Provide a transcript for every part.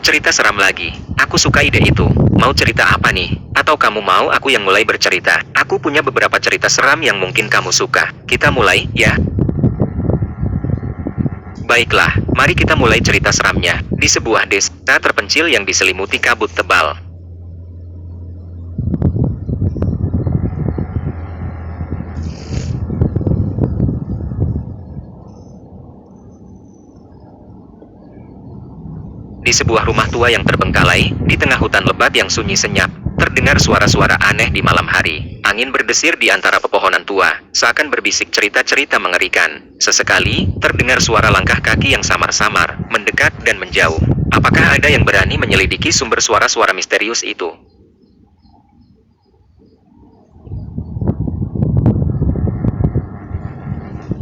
Cerita seram lagi. Aku suka ide itu. Mau cerita apa nih? Atau kamu mau aku yang mulai bercerita? Aku punya beberapa cerita seram yang mungkin kamu suka. Kita mulai, ya? Baiklah, mari kita mulai cerita seramnya. Di sebuah desa terpencil yang diselimuti kabut tebal. Di sebuah rumah tua yang terbengkalai, di tengah hutan lebat yang sunyi senyap, terdengar suara-suara aneh di malam hari. Angin berdesir di antara pepohonan tua, seakan berbisik cerita-cerita mengerikan. Sesekali, terdengar suara langkah kaki yang samar-samar, mendekat dan menjauh. Apakah ada yang berani menyelidiki sumber suara-suara misterius itu?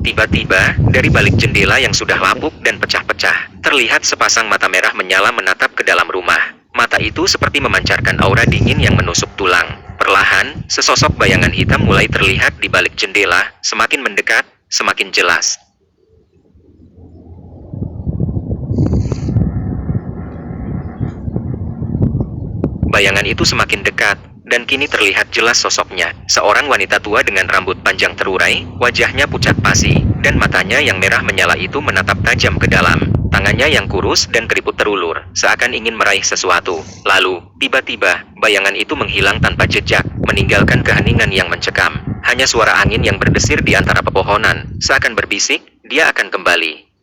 Tiba-tiba, dari balik jendela yang sudah lapuk dan pecah-pecah, terlihat sepasang mata merah menyala menatap ke dalam rumah. Mata itu seperti memancarkan aura dingin yang menusuk tulang. Perlahan, sesosok bayangan hitam mulai terlihat di balik jendela, semakin mendekat, semakin jelas. Bayangan itu semakin dekat, dan kini terlihat jelas sosoknya. Seorang wanita tua dengan rambut panjang terurai, wajahnya pucat pasi, dan matanya yang merah menyala itu menatap tajam ke dalam. Tangannya yang kurus dan keriput terulur, seakan ingin meraih sesuatu. Lalu, tiba-tiba, bayangan itu menghilang tanpa jejak, meninggalkan keheningan yang mencekam. Hanya suara angin yang berdesir di antara pepohonan, seakan berbisik, dia akan kembali.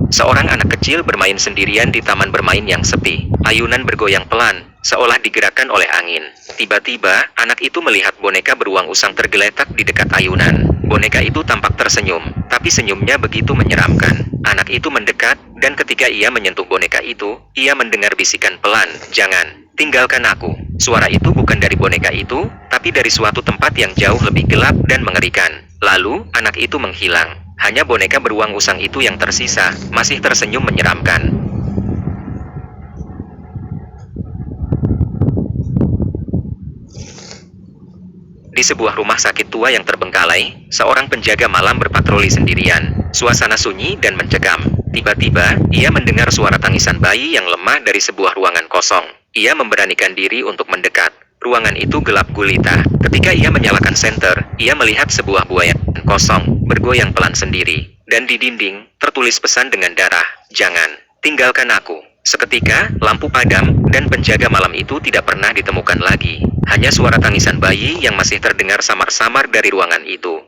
Seorang anak kecil bermain sendirian di taman bermain yang sepi. Ayunan bergoyang pelan, seolah digerakkan oleh angin. Tiba-tiba, anak itu melihat boneka beruang usang tergeletak di dekat ayunan. Boneka itu tampak tersenyum, tapi senyumnya begitu menyeramkan. Anak itu mendekat, dan ketika ia menyentuh boneka itu, ia mendengar bisikan pelan, "Jangan, tinggalkan aku." Suara itu bukan dari boneka itu, tapi dari suatu tempat yang jauh lebih gelap dan mengerikan. Lalu, anak itu menghilang. Hanya boneka beruang usang itu yang tersisa, masih tersenyum menyeramkan. Di sebuah rumah sakit tua yang terbengkalai, seorang penjaga malam berpatroli sendirian. Suasana sunyi dan mencekam. Tiba-tiba, ia mendengar suara tangisan bayi yang lemah dari sebuah ruangan kosong. Ia memberanikan diri untuk mendekat. Ruangan itu gelap gulita. Ketika ia menyalakan senter, ia melihat sebuah buaya kosong, bergoyang pelan sendiri. Dan di dinding, tertulis pesan dengan darah, "Jangan, tinggalkan aku." Seketika, lampu padam, dan penjaga malam itu tidak pernah ditemukan lagi. Hanya suara tangisan bayi yang masih terdengar samar-samar dari ruangan itu.